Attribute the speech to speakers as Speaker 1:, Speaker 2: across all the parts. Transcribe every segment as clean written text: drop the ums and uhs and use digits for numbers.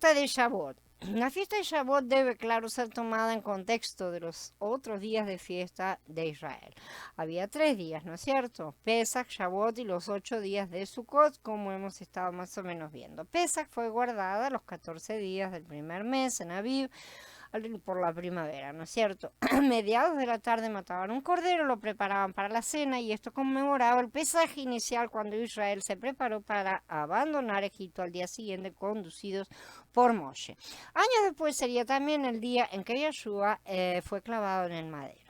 Speaker 1: fiesta de Shavuot. La fiesta de Shavuot debe, claro, ser tomada en contexto de los otros días de fiesta de Israel. Había 3 días, ¿no es cierto? Pesach, Shavuot y los 8 días de Sukkot, como hemos estado más o menos viendo. Pesach fue guardada los 14 días del primer mes en Aviv, por la primavera, ¿no es cierto? A mediados de la tarde mataban un cordero, lo preparaban para la cena y esto conmemoraba el pesaje inicial cuando Israel se preparó para abandonar Egipto al día siguiente, conducidos por Moshe. Años después sería también el día en que Yeshua fue clavado en el madero.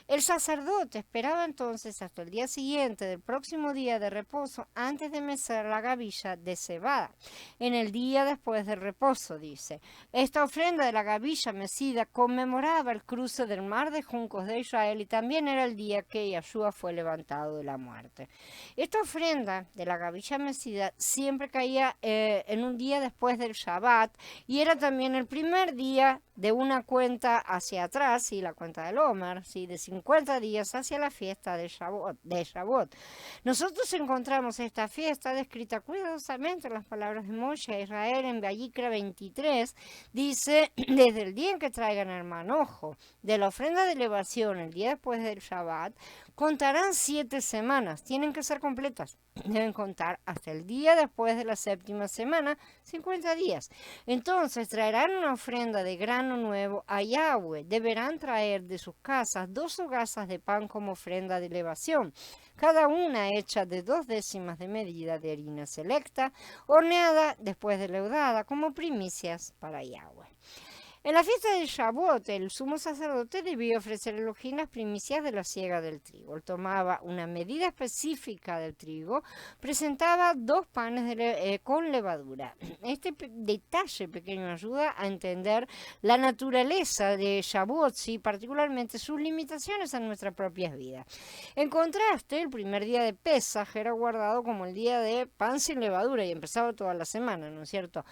Speaker 1: El sacerdote esperaba entonces hasta el día siguiente del próximo día de reposo antes de mecer la gavilla de cebada. En el día después del reposo, dice. Esta ofrenda de la gavilla mecida conmemoraba el cruce del mar de juncos de Israel y también era el día que Yeshua fue levantado de la muerte. Esta ofrenda de la gavilla mecida siempre caía en un día después del Shabbat y era también el primer día de una cuenta hacia atrás, ¿sí? La cuenta del Omer, ¿sí? De 50 días hacia la fiesta de Shavuot. Nosotros encontramos esta fiesta descrita cuidadosamente en las palabras de Moshe a Israel en Vayikra 23. Dice, desde el día en que traigan el manojo de la ofrenda de elevación, el día después del Shabbat, contarán 7 semanas, tienen que ser completas. Deben contar hasta el día después de la 7ª semana, 50 días. Entonces traerán una ofrenda de grano nuevo a Yahweh. Deberán traer de sus casas 2 hogazas de pan como ofrenda de elevación, cada una hecha de 2/10 de medida de harina selecta, horneada después de leudada como primicias para Yahweh. En la fiesta de Shavuot, el sumo sacerdote debía ofrecer a Elohim las primicias de la siega del trigo. Él tomaba una medida específica del trigo, presentaba 2 panes con levadura. Este detalle pequeño ayuda a entender la naturaleza de Shavuot, ¿sí? Particularmente sus limitaciones a nuestras propias vidas. En contraste, el primer día de Pesaj era guardado como el día de pan sin levadura y empezaba toda la semana, ¿no es cierto?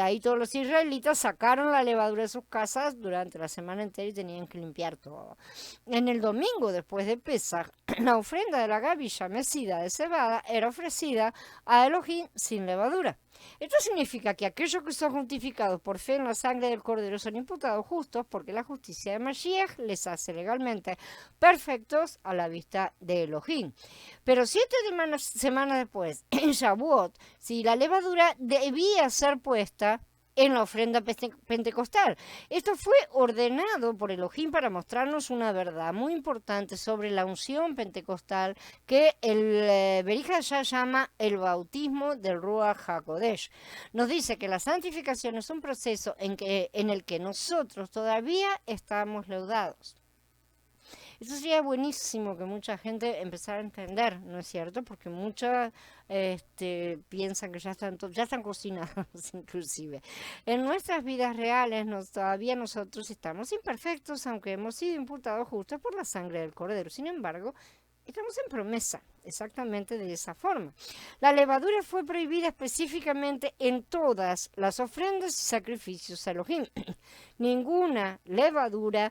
Speaker 1: Ahí todos los israelitas sacaron la levadura de sus casas durante la semana entera y tenían que limpiar todo. En el domingo después de Pesaj, la ofrenda de la gavilla mecida de cebada era ofrecida a Elohim sin levadura. Esto significa que aquellos que son justificados por fe en la sangre del Cordero son imputados justos porque la justicia de Mashiach les hace legalmente perfectos a la vista de Elohim. Pero 7 semanas después, en Shavuot, si la levadura debía ser puesta en la ofrenda pentecostal. Esto fue ordenado por Elohim para mostrarnos una verdad muy importante sobre la unción pentecostal que el Berij Hashah llama el bautismo del Ruach HaKodesh. Nos dice que la santificación es un proceso en el que nosotros todavía estamos leudados. Eso sería buenísimo que mucha gente empezara a entender, ¿no es cierto? Porque muchas piensan que ya están cocinados inclusive. En nuestras vidas reales todavía nosotros estamos imperfectos, aunque hemos sido imputados justos por la sangre del Cordero. Sin embargo, estamos en promesa, exactamente de esa forma. La levadura fue prohibida específicamente en todas las ofrendas y sacrificios a Elohim. Ninguna levadura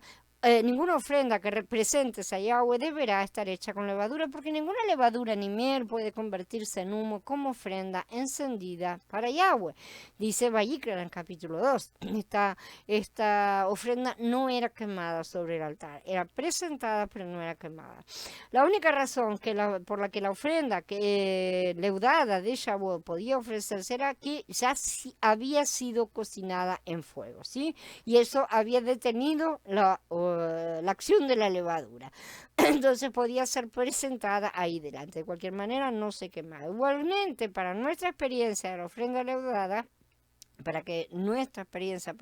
Speaker 1: ninguna ofrenda que representes a Yahweh deberá estar hecha con levadura, porque ninguna levadura ni miel puede convertirse en humo como ofrenda encendida para Yahweh. Dice Vayikra en el capítulo 2. Esta ofrenda no era quemada sobre el altar, era presentada pero no era quemada. La única razón por la que la ofrenda leudada de Shavuot podía ofrecerse era que ya había sido cocinada en fuego, ¿sí? Y eso había detenido la acción de la levadura. Entonces podía ser presentada ahí delante. De cualquier manera no se quemaba. Igualmente, para nuestra experiencia de la ofrenda leudada, para que nuestra experiencia,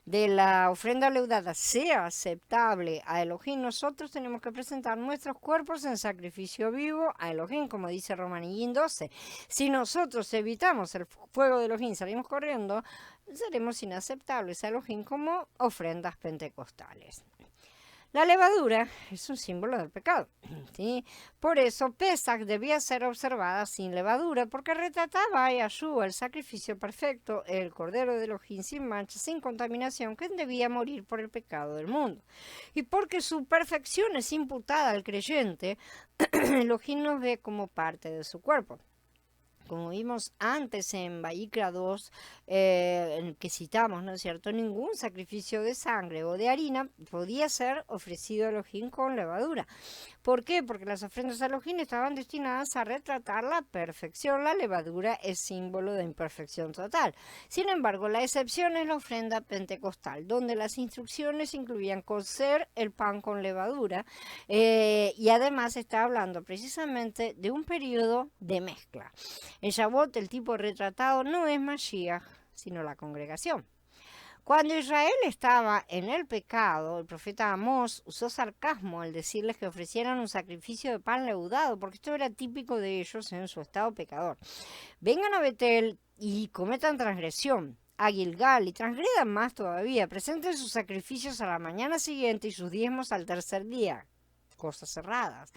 Speaker 1: de la ofrenda leudada sea aceptable a Elohim, nosotros tenemos que presentar nuestros cuerpos en sacrificio vivo a Elohim, como dice Romanillín 12. Si nosotros evitamos el fuego de Elohim, salimos corriendo, seremos inaceptables a Elohim como ofrendas pentecostales. La levadura es un símbolo del pecado, ¿sí? Por eso Pesach debía ser observada sin levadura, porque retrataba a Yahshua, el sacrificio perfecto, el Cordero de Elohim sin mancha, sin contaminación, que debía morir por el pecado del mundo. Y porque su perfección es imputada al creyente, Elohim nos ve como parte de su cuerpo. como vimos antes en Vayikra 2, en el que citamos, ¿no es cierto?, ningún sacrificio de sangre o de harina podía ser ofrecido a Elohim con levadura. ¿Por qué? Porque las ofrendas a Elohim estaban destinadas a retratar la perfección. La levadura es símbolo de imperfección total. Sin embargo, la excepción es la ofrenda pentecostal, donde las instrucciones incluían cocer el pan con levadura, y además está hablando precisamente de un periodo de mezcla. En Shavuot el tipo retratado no es Mashiach, sino la congregación. Cuando Israel estaba en el pecado, el profeta Amós usó sarcasmo al decirles que ofrecieran un sacrificio de pan leudado, porque esto era típico de ellos en su estado pecador. Vengan a Betel y cometan transgresión, a Gilgal, y transgredan más todavía, presenten sus sacrificios a la mañana siguiente y sus diezmos al tercer día. Cosas cerradas.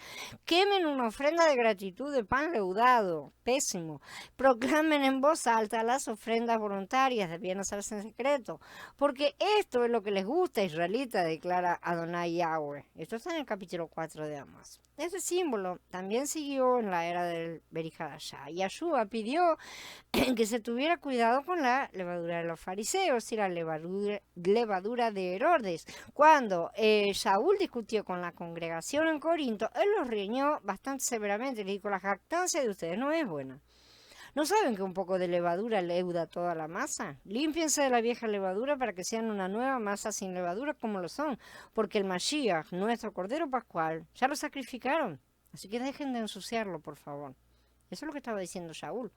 Speaker 1: Quemen una ofrenda de gratitud de pan leudado, pésimo. Proclamen en voz alta las ofrendas voluntarias, debían hacerse en secreto, porque esto es lo que les gusta a israelita, declara Adonai Yahweh. Esto está en el capítulo 4 de Amós. Ese símbolo también siguió en la era del Brit Hadashah. Yahshua pidió que se tuviera cuidado con la levadura de los fariseos y la levadura de Herodes. Cuando Saúl discutió con la congregación en Corinto, él los reñó bastante severamente. Le dijo: la jactancia de ustedes no es buena. ¿No saben que un poco de levadura leuda toda la masa? Límpiense de la vieja levadura para que sean una nueva masa sin levadura como lo son, porque el Mashiach, nuestro Cordero Pascual, ya lo sacrificaron. Así que dejen de ensuciarlo, por favor. Eso es lo que estaba diciendo Saúl.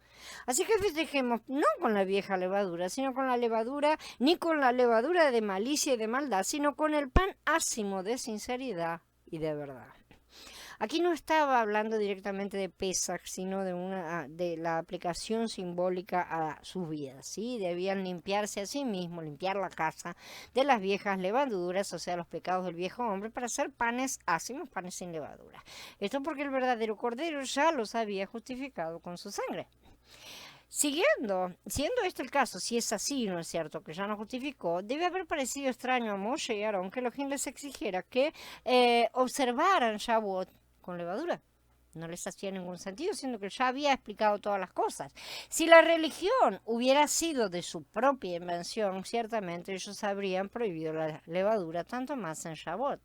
Speaker 1: Así que festejemos no con la vieja levadura, sino con la levadura, ni con la levadura de malicia y de maldad, sino con el pan ácimo de sinceridad y de verdad. Aquí no estaba hablando directamente de Pesach, sino de la aplicación simbólica a sus vidas, ¿sí? Debían limpiarse a sí mismos, limpiar la casa de las viejas levaduras, o sea, los pecados del viejo hombre, para hacer panes ácimos, panes sin levadura. Esto porque el verdadero Cordero ya los había justificado con su sangre. Siendo esto el caso, si es así, ¿no es cierto?, que ya nos justificó, debe haber parecido extraño a Moshe y Aarón que Elohim les exigiera que observaran Shavuot con levadura. No les hacía ningún sentido, siendo que ya había explicado todas las cosas. Si la religión hubiera sido de su propia invención, ciertamente ellos habrían prohibido la levadura, tanto más en Shavuot.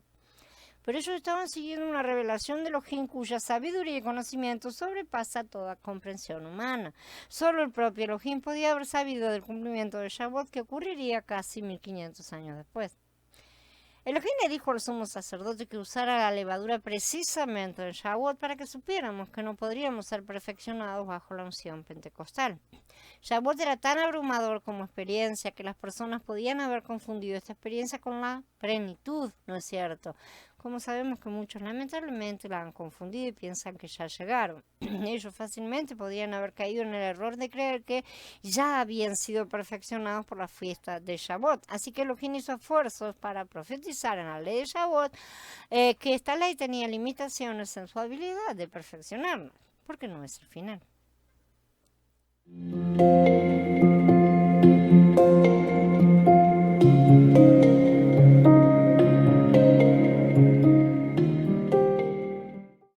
Speaker 1: Pero ellos estaban siguiendo una revelación de Elohim cuya sabiduría y conocimiento sobrepasa toda comprensión humana. Solo el propio Elohim podía haber sabido del cumplimiento de Shavuot, que ocurriría casi 1500 años después. Elohim le dijo al sumo sacerdote que usara la levadura precisamente en Shavuot para que supiéramos que no podríamos ser perfeccionados bajo la unción pentecostal. Shavuot era tan abrumador como experiencia que las personas podían haber confundido esta experiencia con la plenitud, ¿no es cierto? Como sabemos que muchos lamentablemente la han confundido y piensan que ya llegaron. Ellos fácilmente podían haber caído en el error de creer que ya habían sido perfeccionados por la fiesta de Shavuot. Así que Elohim hizo esfuerzos para profetizar en la ley de Shavuot que esta ley tenía limitaciones en su habilidad de perfeccionarnos, porque no es el final.